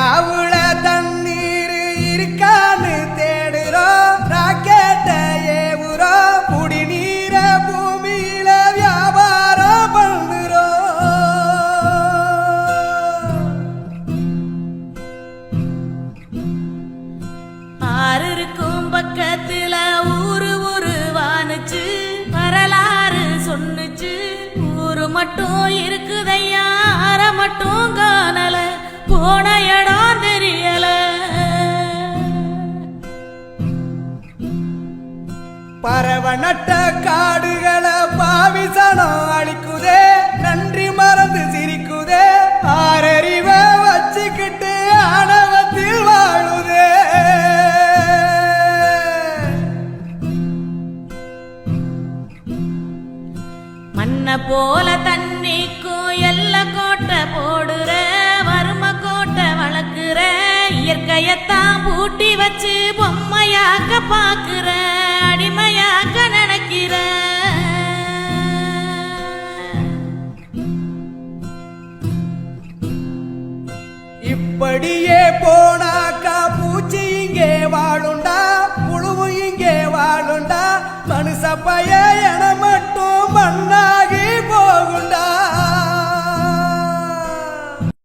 ஆவுல தண்ணீர் இருக்கான்னு தேடுறோம் ராக்கெட்ட ஏவுறோம் குடிநீர பூமியில வியாபாரம் பண்ணுறோம் ஆறு இருக்கும் பக்கத்துல ஊரு வானுச்சு வரலாறு சொன்னுச்சு ஊரு மட்டும் இருக்குதையா ஆற மட்டும் காணல போன இடம் தெரியல பறவை நட்ட காடுகளை பாவிசனம் அழிக்குதே நன்றி மறந்து சிரிக்குதே ஆறறிவ வச்சுக்கிட்டு ஆணவத்தில் வாழுதே மண்ண போல தண்ணிக்கும் எல்ல கோட்டை போடுற வறும கோட்டை வளர்க்குற இயற்கையத்தான் பூட்டி வச்சு பொம்மையாக்க பாக்குற அடிமையாக்க நினைக்கிற இப்படியே போனாக்கா பூச்சி இங்கே வாழுண்டா புழுவு இங்கே வாழுண்டா மனுஷ பய